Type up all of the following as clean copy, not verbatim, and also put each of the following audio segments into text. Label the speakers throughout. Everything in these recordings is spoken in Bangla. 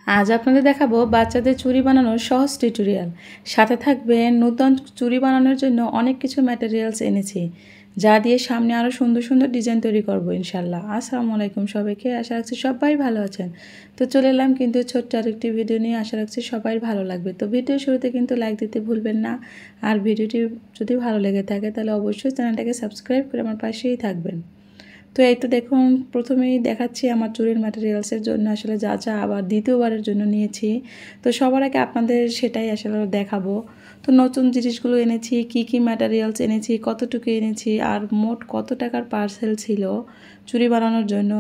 Speaker 1: আজ আপনাদের দেখাবো বাচ্চাদের চুড়ি বানানোর সহজ টিউটোরিয়াল। সাথে থাকবে নতুন চুড়ি বানানোর জন্য অনেক কিছু ম্যাটেরিয়ালস এনেছি, যা দিয়ে সামনে আরও সুন্দর সুন্দর ডিজাইন তৈরি করবো ইনশাল্লাহ। আসসালামু আলাইকুম সবাইকে, আশা রাখছি সবাই ভালো আছেন। তো চলে এলাম কিন্তু ছোট্ট আরেকটি ভিডিও নিয়ে, আশা রাখছি সবাই ভালো লাগবে। তো ভিডিও শুরুতে কিন্তু লাইক দিতে ভুলবেন না, আর ভিডিওটি যদি ভালো লেগে থাকে তাহলে অবশ্যই চ্যানেলটাকে সাবস্ক্রাইব করে আমার পাশেই থাকবেন। তো এই তো দেখুন, প্রথমেই দেখাচ্ছি আমার চুড়ির ম্যাটেরিয়ালসের জন্য আসলে যা যা আবার দ্বিতীয়বারের জন্য নিয়েছি। তো সবার আগে আপনাদের সেটাই আসলে দেখাবো। তো নতুন জিনিসগুলো এনেছি, কি কি ম্যাটেরিয়ালস এনেছি, কতটুকু এনেছি, আর মোট কত টাকার পার্সেল ছিল চুড়ি বানানোর জন্য।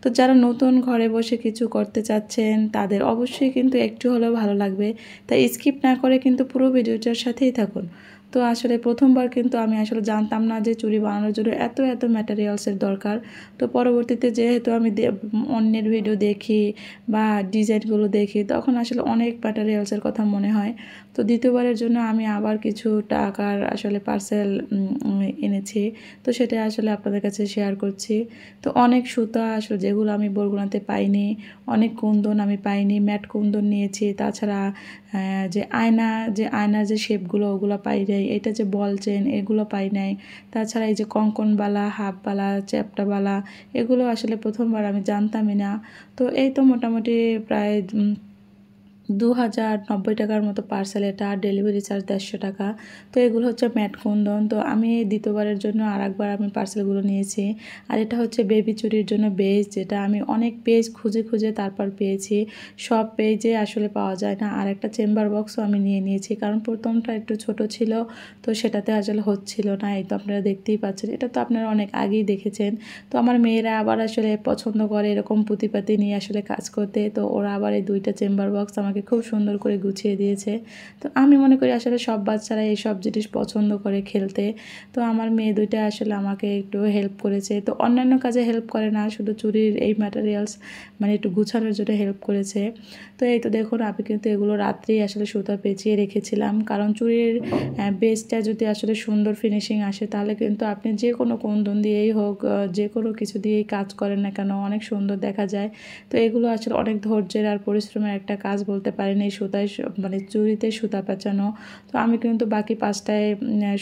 Speaker 1: তো যারা নতুন ঘরে বসে কিছু করতে চাচ্ছেন তাদের অবশ্যই কিন্তু একটু হলেও ভালো লাগবে, তাই স্কিপ না করে কিন্তু পুরো ভিডিওটার সাথেই থাকুন। তো আসলে প্রথমবার কিন্তু আমি আসলে জানতাম না যে চুড়ি বানানোর জন্য এত এত ম্যাটেরিয়ালসের দরকার। তো পরবর্তীতে যেহেতু আমি অন্যের ভিডিও দেখি বা ডিজাইনগুলো দেখি, তখন আসলে অনেক ম্যাটেরিয়ালসের কথা মনে হয়। তো দ্বিতীয়বারের জন্য আমি আবার কিছু টাকার আসলে পার্সেল এনেছি। তো সেটা আসলে আপনাদের কাছে শেয়ার করছি। তো অনেক সুতা আসলে যেগুলো আমি বরগুনাতে পাইনি, অনেক কুন্দন আমি পাইনি, ম্যাট কুন্দন নিয়েছি। তাছাড়া যে আয়নার যে শেপগুলো ওগুলো পাই নাই, এটা যে বল চেন এগুলো পাই নাই। তাছাড়া এই যে কঙ্কনবালা, হাফবালা, চ্যাপ্টাবালা, এগুলো আসলে প্রথমবার আমি জানতামই না। তো এই তো মোটামুটি প্রায় 2090 টাকার মতো পার্সেল, এটা ডেলিভারি চার্জ 150 টাকা। তো এগুলো হচ্ছে ম্যাট কুন্দন। তো আমি দ্বিতীয়বারের জন্য আর একবার আমি পার্সেলগুলো নিয়েছি। আর এটা হচ্ছে বেবি চুরির জন্য বেজ, যেটা আমি অনেক পেজ খুঁজে খুঁজে তারপর পেয়েছি। সব পেজে আসলে পাওয়া যায় না। আর একটা চেম্বার বক্সও আমি নিয়েছি, কারণ প্রথমটা একটু ছোট ছিল, তো সেটাতে আসলে হচ্ছিল না। এই তো আপনারা দেখতেই পাচ্ছেন, এটা তো আপনারা অনেক আগেই দেখেছেন। তো আমার মেয়েরা আবার আসলে পছন্দ করে এরকম পুঁতিপাতি নিয়ে আসলে কাজ করতে। তো ওরা আবার এই 2টা চেম্বার বক্স আমাকে খুব সুন্দর করে গুছিয়ে দিয়েছে। তো আমি মনে করি আসলে সব বাচ্চারা এইসব জিনিস পছন্দ করে খেলতে। তো আমার মেয়ে 2টা আসলে আমাকে একটু হেল্প করেছে। তো অন্যান্য কাজে হেল্প করে না, শুধু চুরির এই ম্যাটেরিয়ালস মানে একটু গুছানোর জন্য হেল্প করেছে। তো এই তো দেখুন, আমি কিন্তু এগুলো রাত্রেই আসলে সুতা পেঁচিয়ে রেখেছিলাম, কারণ চুরির বেসটা যদি আসলে সুন্দর ফিনিশিং আসে তাহলে কিন্তু আপনি যে কোনো কুন্দন দিয়েই হোক, যে কোনো কিছু দিয়েই কাজ করেন না কেন, অনেক সুন্দর দেখা যায়। তো এগুলো আসলে অনেক ধৈর্যের আর পরিশ্রমের একটা কাজ বলতে পারেন, এই সুতায় মানে চুড়িতে সুতা পেঁচানো। তো আমি কিন্তু বাকি 5টায়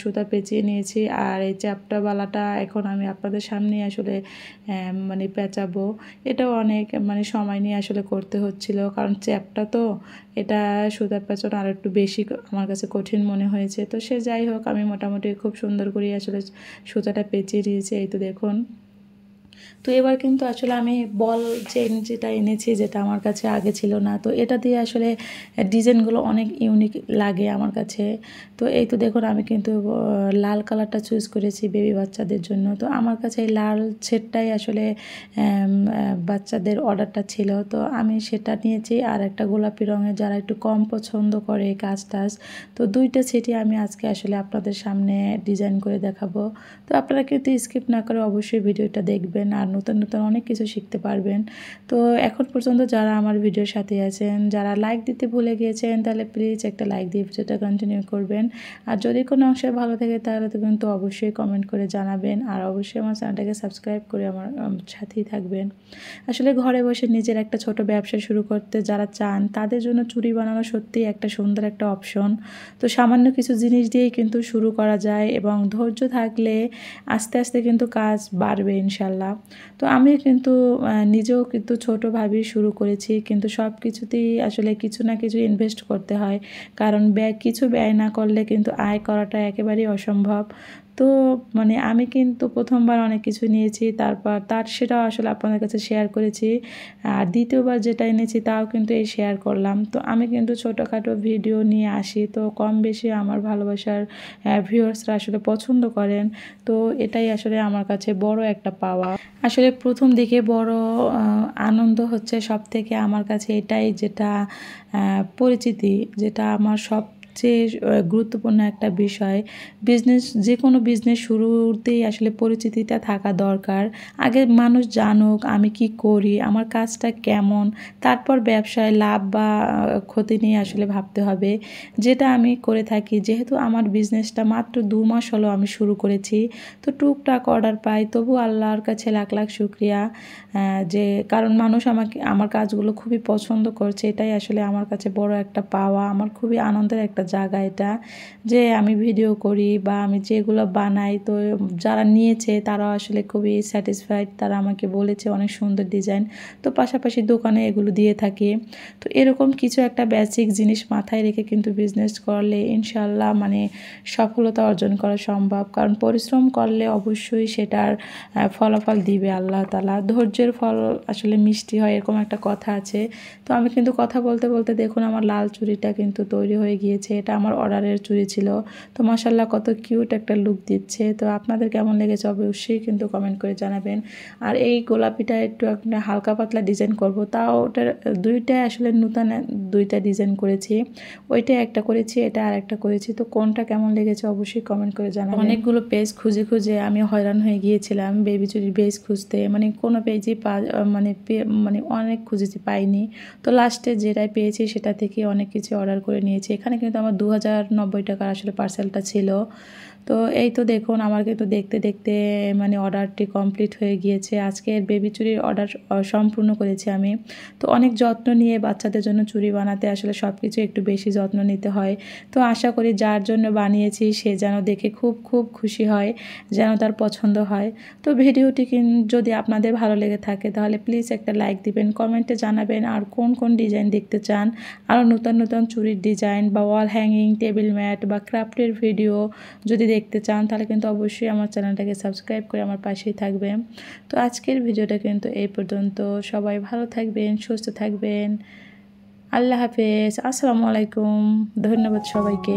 Speaker 1: সুতা পেঁচিয়ে নিয়েছি। আর এই চ্যাপ্টাবালাটা এখন আমি আপনাদের সামনে আসলে মানে পেঁচাবো। এটাও অনেক মানে সময় নিয়ে আসলে করতে হচ্ছিল, কারণ চ্যাপটা তো এটা সুতা পেঁচানো আর একটু বেশি আমার কাছে কঠিন মনে হয়েছে। তো সে যাই হোক, আমি মোটামুটি খুব সুন্দর করে আসলে সুতাটা পেঁচিয়ে দিয়েছি। এই তো দেখুন। তো এবার কিন্তু আসলে আমি বল চেন যেটা এনেছি, যেটা আমার কাছে আগে ছিল না, তো এটা দিয়ে আসলে ডিজাইনগুলো অনেক ইউনিক লাগে আমার কাছে। তো এই তো দেখুন, আমি কিন্তু লাল কালারটা চুজ করেছি বেবি বাচ্চাদের জন্য। তো আমার কাছে এই লাল সেটটাই আসলে বাচ্চাদের অর্ডারটা ছিল, তো আমি সেটা নিয়েছি। আর একটা গোলাপি রঙের, যারা একটু কম পছন্দ করে কাজ টাজ, তো 2টা সেটই আমি আজকে আসলে আপনাদের সামনে ডিজাইন করে দেখাবো। তো আপনারা কিন্তু স্কিপ না করে অবশ্যই ভিডিওটা দেখবেন, আর নতুন নতুন অনেক কিছু শিখতে পারবেন। তো এখন পর্যন্ত যারা আমার ভিডিওর সাথে আছেন, যারা লাইক দিতে ভুলে গিয়েছেন, তাহলে প্লিজ একটা লাইক দিয়ে ভিডিওটা কন্টিনিউ করবেন। আর যদি কোনো অংশে ভালো থাকে তাহলে তো কিন্তু অবশ্যই কমেন্ট করে জানাবেন, আর অবশ্যই আমার চ্যানেলটাকে সাবস্ক্রাইব করে আমার সাথেই থাকবেন। আসলে ঘরে বসে নিজের একটা ছোট ব্যবসা শুরু করতে যারা চান, তাদের জন্য চুড়ি বানানো সত্যিই একটা সুন্দর একটা অপশন। তো সামান্য কিছু জিনিস দিয়েই কিন্তু শুরু করা যায়, এবং ধৈর্য থাকলে আস্তে আস্তে কিন্তু কাজ বাড়বে ইনশাল্লাহ। তো আমি কিন্তু নিজেও কিন্তু ছোটোভাবেই শুরু করেছি, কিন্তু সব কিছুতেই আসলে কিছু না কিছু ইনভেস্ট করতে হয়, কারণ কিছু ব্যয় না করলে কিন্তু আয় করাটা একেবারেই অসম্ভব। তো মানে আমি কিন্তু প্রথমবার অনেক কিছু নিয়েছি, তারপর সেটাও আসলে আপনাদের কাছে শেয়ার করেছি। আর দ্বিতীয়বার যেটা এনেছি তাও কিন্তু এই শেয়ার করলাম। তো আমি কিন্তু ছোটোখাটো ভিডিও নিয়ে আসি, তো কম বেশি আমার ভালোবাসার ভিউয়ার্সরা আসলে পছন্দ করেন। তো এটাই আসলে আমার কাছে বড় একটা পাওয়া। আসলে প্রথম দিকে বড় আনন্দ হচ্ছে সব থেকে আমার কাছে এটাই, যেটা পরিচিতি, যেটা আমার সব সবচেয়ে গুরুত্বপূর্ণ একটা বিষয়। যে কোনো বিজনেস শুরুতেই আসলে পরিচিতিটা থাকা দরকার। আগে মানুষ জানুক আমি কি করি, আমার কাজটা কেমন, তারপর ব্যবসায় লাভ বা ক্ষতি নিয়ে আসলে ভাবতে হবে। যেটা আমি করে থাকি, যেহেতু আমার বিজনেসটা মাত্র 2 মাস হলো আমি শুরু করেছি, তো টুকটাক অর্ডার পাই, তবু আল্লাহর কাছে লাখ লাখ শুকরিয়া, যে কারণ মানুষ আমার কাজগুলো খুবই পছন্দ করছে। এটাই আসলে আমার কাছে বড় একটা পাওয়া, আমার খুবই আনন্দের একটা জায়গা এটা, যে আমি ভিডিও করি বা আমি যেগুলো বানাই, তো যারা নিয়েছে তারাও আসলে খুবই স্যাটিসফাইড। তারা আমাকে বলেছে অনেক সুন্দর ডিজাইন। তো পাশাপাশি দোকানে এগুলো দিয়ে থাকি। তো এরকম কিছু একটা বেসিক জিনিস মাথায় রেখে কিন্তু বিজনেস করলে ইনশাল্লাহ মানে সফলতা অর্জন করা সম্ভব। কারণ পরিশ্রম করলে অবশ্যই সেটার ফলাফল দিবে আল্লাহ তাআলা। ধৈর্যের ফল আসলে মিষ্টি হয়, এরকম একটা কথা আছে। তো আমি কিন্তু কথা বলতে বলতে দেখুন আমার লাল চুড়িটা কিন্তু তৈরি হয়ে গিয়েছে। এটা আমার অর্ডারের চুড়ি ছিল। তো মাশাআল্লাহ কত কিউট একটা লুক দিচ্ছে। তো আপনাদের কেমন লেগেছে অবশ্যই কিন্তু কমেন্ট করে জানাবেন। আর এই গোলাপিটা একটু হালকা পাতলা ডিজাইন করব, তাও ওটার দুইটাই আসলে নতুন দুইটা ডিজাইন করেছি। ওইটা একটা করেছি, এটা আর একটা করেছি। তো কোনটা কেমন লেগেছে অবশ্যই কমেন্ট করে জানাবেন। অনেকগুলো পেজ খুঁজে খুঁজে আমি হয়রান হয়ে গিয়েছিলাম বেবি চুরির পেজ খুঁজতে, মানে কোনো পেজই মানে অনেক খুঁজেছি, পাইনি। তো লাস্টে যেটাই পেয়েছি সেটা থেকে অনেক কিছু অর্ডার করে নিয়েছি। এখানে কিন্তু আমার 2090 টাকার আসলে পার্সেলটা ছিল। তো এই তো দেখুন আমার কিন্তু দেখতে দেখতে মানে অর্ডারটি কমপ্লিট হয়ে গিয়েছে। আজকের বেবি চুড়ির অর্ডার সম্পূর্ণ করেছি আমি। তো অনেক যত্ন নিয়ে বাচ্চাদের জন্য চুড়ি বানাতে আসলে সব কিছু একটু বেশি যত্ন নিতে হয়। তো আশা করি যার জন্য বানিয়েছি সে যেন দেখে খুব খুব খুশি হয়, যেন তার পছন্দ হয়। তো ভিডিওটি যদি আপনাদের ভালো লেগে থাকে তাহলে প্লিজ একটা লাইক দিবেন, কমেন্টে জানাবেন আর কোন কোন ডিজাইন দেখতে চান, আরও নতুন নতুন চুড়ির ডিজাইন বা ওয়াল হ্যাঙ্গিং, টেবিল ম্যাট বা ক্রাফটের ভিডিও যদি দেখতে চান তাহলে কিন্তু অবশ্যই আমার চ্যানেলটাকে সাবস্ক্রাইব করে আমার পাশেই থাকবেন। তো আজকের ভিডিওটা কিন্তু এই পর্যন্ত। সবাই ভালো থাকবেন, সুস্থ থাকবেন। আল্লাহ হাফেজ, আসসালামু আলাইকুম। ধন্যবাদ সবাইকে।